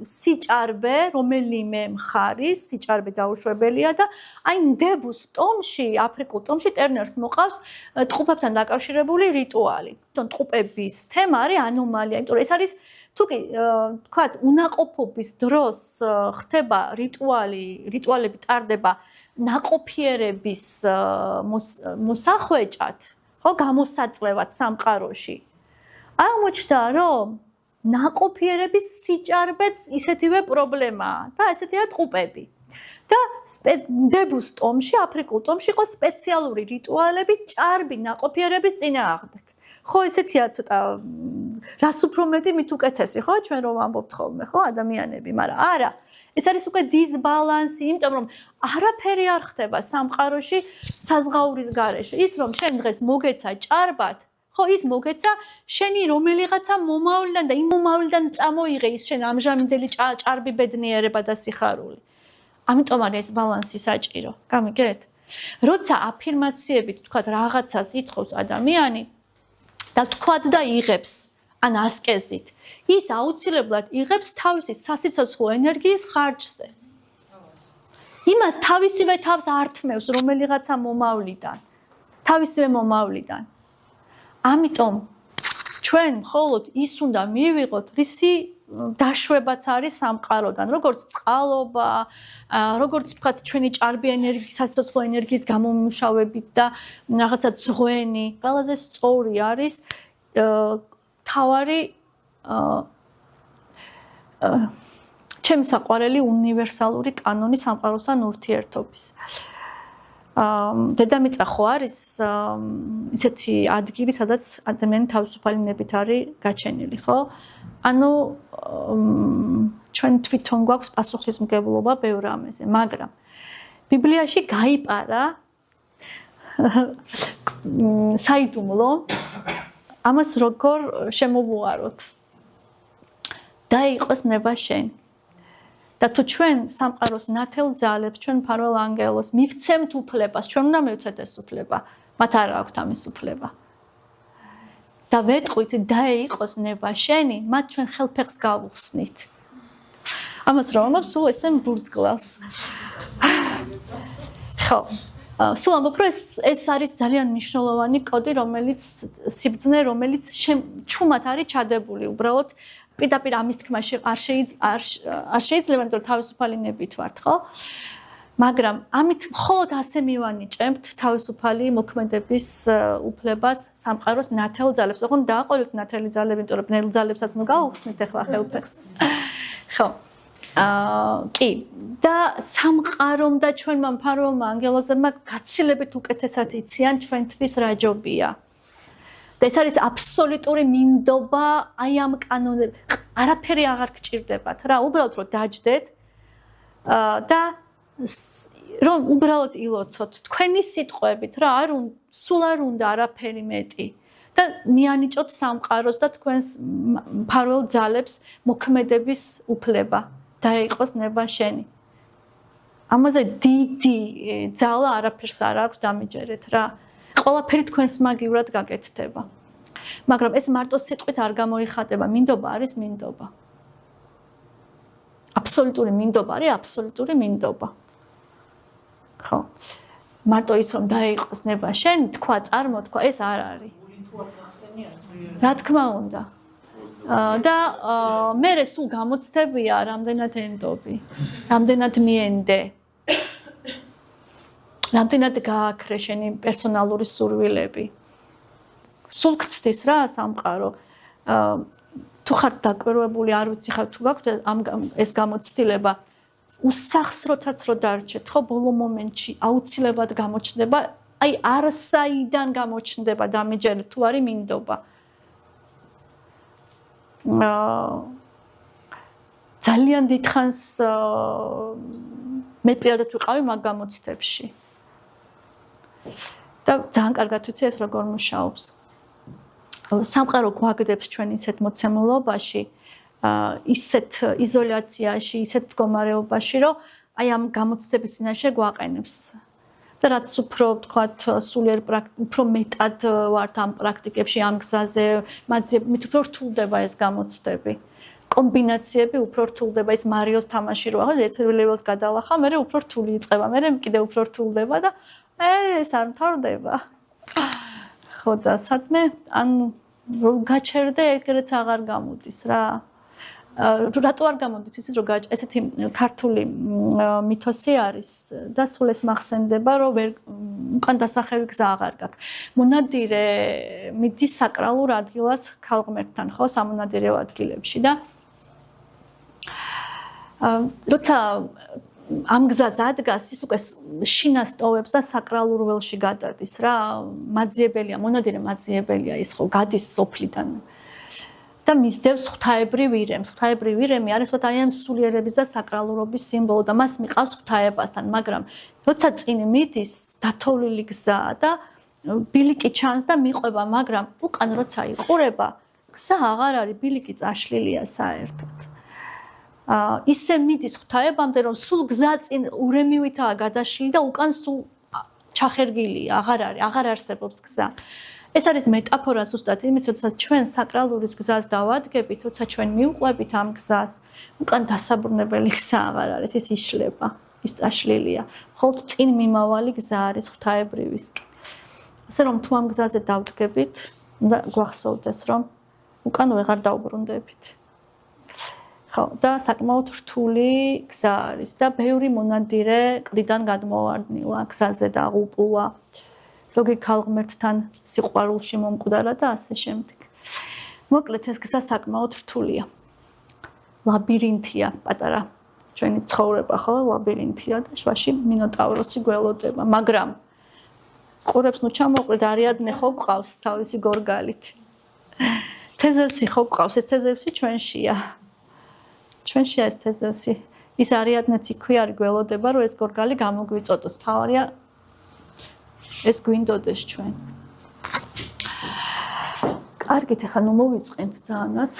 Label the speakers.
Speaker 1: სიჭარბე, რომელიმე მხარის სიჭარბე დაუშვებელია და აი ნდებუს ტომში, აფრიკულ ტომში ტერნერს მოყავს ტყუპებთან დაკავშირებული რიტუალი. თვითონ ტყუპების თემა არის ანომალია, იმიტომ რომ ეს არის თუკი თქვათ უნაყოფობის დროს ხდება რიტუალები ტარდება ნაყოფიერების მოსახვეჭად, ხო, გამოსაწვევად სამყაროში. აღმოჩნდა, რომ ნაყოფიერების სიჭარბეც ისეთივე პრობლემაა და ესეთია ტყუპები. და ნდებუს ტომში, აფრიკულ ტომში იყო სპეციალური რიტუალები ჭარბი ნაყოფიერების წინააღმდეგ. ხო, ესეთია ცოტა რაც უფრო მეტი მით უკეთესი, ხო, ჩვენ რომ ვამბობთ ხოლმე, ხო, ადამიანები, მაგრამ არა. ეს არის უკვე დისბალანსი, იმიტომ რომ არაფერი არ ხდება სამყაროში საზღაურის გარეშე. ის რომ შენ დღეს მოგეცა ჭარბად, ხო, ის მოგეცა შენი რომელიღაცა მომავლიდან და იმ მომავლიდან წამოიღე ის შენ ამჟამინდელი ჭარბი ბედნიერება და სიხარული. ამიტომ არის ეს ბალანსი საჭირო. გამიგეთ? როცა აფირმაციებით თქვათ რაღაცას ითხოვს ადამიანი და თქვათ და იღებს ან ასკეზით, ის აუცილებლად იღებს თავისი სასიცოცხლო ენერგიის ხარჯზე. იმას თავისივე თავს ართმევს რომელიღაცა მომავლიდან, თავისივე მომავლიდან. ამიტომ ჩვენ მხოლოდ ის უნდა მივიღოთ, რისი დაშვებაც არის სამყაროდან, როგორც წყალობა, როგორც ვთქვათ, ჩვენი ჭარბი ენერგიის, სასიცოცხლო ენერგიის გამომუშავებით და რაღაცა ძღვენი, ყველაზე სწორი არის თავარი ჩემი საყვარელი უნივერსალური კანონი სამყაროსთან ურთიერთობის. დედამიწა ხო არის ისეთი ადგილი, სადაც ადამიანი თავისუფალი ნებით არის გაჩენილი, ხო? ანუ ჩვენ თვითონ გვაქვს პასუხისმგებლობა ბევრ რამეზე, მაგრამ ბიბლიაში გაიპარა საიდუმლო ამას როგორ შემოვუაროთ. დაიყოს ნება შენ. და თუ ჩვენ სამყაროს ნათელ ძალებს, ჩვენ მფარველ ანგელოს მივცემთ უფლებას, ჩვენ უნდა მივცეთ ეს უფლება, მათ არ აქვთ ამის უფლება. და ვეტყვით დაიყოს ნება შენი, მათ ჩვენ ხელფეხს გავუხსნით. ამას რომ ამბობ, სულ ესე მბურთკლავს. ხო. სულ ამბობ, რომ ეს არის ძალიან მნიშვნელოვანი კოდი, რომელიც სიბრძნე, რომელიც ჩუმად არის ჩადებული, უბრალოდ პირდაპირ ამის თქმაში არ შეიძლება, იმიტომ რომ თავისუფალი ნებით ვართ, ხო? მაგრამ ამით მხოლოდ ასე მივანიჭებთ თავისუფალი მოქმედების უფლებას სამყაროს ნათელ ძალებს. ოღონდ დააყოლეთ ნათელი ძალები, იმიტომ რომ ბნელ ძალებსაც ნუ გავუხსნით ახლა ხელფეხს. ხო. კი, და სამყარომ და ჩვენმა მფარველმა ანგელოზებმა გაცილებით უკეთესად იციან ჩვენთვის რა ჯობია. და ეს არის აბსოლუტური მინდობა აი ამ კანონებს. არაფერი აღარ გჭირდებათ რა, უბრალოდ რომ დაჯდეთ და რომ უბრალოდ ილოცოთ თქვენი სიტყვებით რა, სულ არ უნდა არაფერი მეტი. და მიანიჭოთ სამყაროს და თქვენს მფარველ ძალებს მოქმედების უფლება. დაიყოს ნება შენი. ამაზე დიდი ძალა არაფერს არ აქვს დამიჯერეთ რა. ყველაფერი თქვენს მაგივრად გაკეთდება. მაგრამ ეს მარტო სიტყვით არ გამოიხატება, მინდობა არის მინდობა. აბსოლუტური მინდობა არის აბსოლუტური მინდობა. ხო. მარტო ის რომ დაიყოს ნება შენ, თქვა, წარმოთქვა, ეს არ არის. რა თქმა უნდა. და მე სულ გამოცდებია რამდენად ენდობი, რამდენად მიენდე. რამდენად გააქრე შენი პერსონალური სურვილები. სულ გწდის რა სამყარო. თუ ხარ დაკვირვებული, არ ვიცი ხარ თუ გაქვთ ეს გამოცდილება, უსახსროთაც რო დარჩეთ, ხო, ბოლო მომენტში აუცილებლად გამოჩნდება, აი არსაიდან გამოჩნდება დამიჯერე თუ არის მინდობა. ძალიან დიდხანს მე პირადად ვიყავი მაგ გამოცდებში. და ძალიან კარგად ვიცი ეს როგორ მუშაობს. სამყარო გვაგდებს ჩვენ ისეთ მოცემულობაში, ისეთ იზოლაციაში, ისეთ მდგომარეობაში, რომ აი ამ გამოცდების წინაშე გვაყენებს. და რაც უფრო ვთქვათ, სულიერ უფრო მეტად ვართ ამ პრაქტიკებში, ამ გზაზე, მით უფრო რთულდება ეს გამოცდები. კომბინაციები უფრო რთულდება ის მარიოს თამაში რო აღარ ერთ ლეველს გადალახა, მე უფრო რთული იწყება, მე კიდე უფრო რთულდება და ეს არ მთავრდება. ხო და სადმე ან რომ გაჩერდე ეგრეც აღარ გამოდის რა. რატო არ გამოდის ისიც რომ ესეთი ქართული მითოსი არის და სულ ეს მახსენდება რომ უკან დასახევი გზა აღარ გაქვს. მონადირე მიდის საკრალურ ადგილას ქალღმერთთან ხო სამონადირეო ადგილებში და როცა ამ გზას ადგას ის უკვე შინას ტოვებს და საკრალურ ველში გადადის რა მაძიებელია მონადირე მაძიებელია ის ხო გადის სოფლიდან და მისდევს ღვთაებრივ ირემს. ღვთაებრივ ირემი არის აი ამ სულიერების და საკრალურობის სიმბოლო და მას მიყავს ღვთაებასთან, მაგრამ როცა წინ მიდის დათოვლილი გზა და ბილიკი ჩანს და მიყვება, მაგრამ უკან როცა იყურება, გზა აღარ არის, ბილიკი წაშლილია საერთოდ. ისე მიდის ღვთაებამდე, რომ სულ გზა წინ ურემივითაა გადაშლილი და უკან სულ ჩახერგილია, აღარ არსებობს გზა. ეს არის მეტაფორა ზუსტად იმის, როცა ჩვენ საკრალურის გზას დავადგებით, როცა ჩვენ მივყვებით ამ გზას, უკან დასაბრუნებელი გზა აღარ არის, ის იშლება, ის წაშლილია. მხოლოდ წინ მიმავალი გზა არის ღვთაებრივისკენ. ასე რომ თუ ამ გზაზე დავდგებით, უნდა გვახსოვდეს, რომ უკან ვეღარ დავბრუნდებით. ხო, და საკმაოდ რთული გზა არის და ბევრი მონადირე კლდიდან გადმოვარდნილა გზაზე და აღუპულა. ზოგი ქალღმერთთან სიყვარულში მომკვდარა და ასე შემდეგ. მოკლედ ეს გზა საკმაოდ რთულია. ლაბირინთია, პატარა ჩვენი ცხოვრება ხო, ლაბირინთია და შუაში მინოტავროსი გველოდება, მაგრამ ყურებს ნუ ჩამოყვეთ, არიადნე ხო გყავს თავისი გორგალით. თეზევსი ხო გყავს, ეს თეზევსი ჩვენშია. ჩვენშია ეს თეზევსი. ის არიადნეც იქვე არის გველოდება, რომ ეს გორგალი გამოგვიწოდოს. თავარია ეს გვინდოდეს ჩვენ. კარგით, ახლა ნუ მოვიწყენთ ძალიანაც.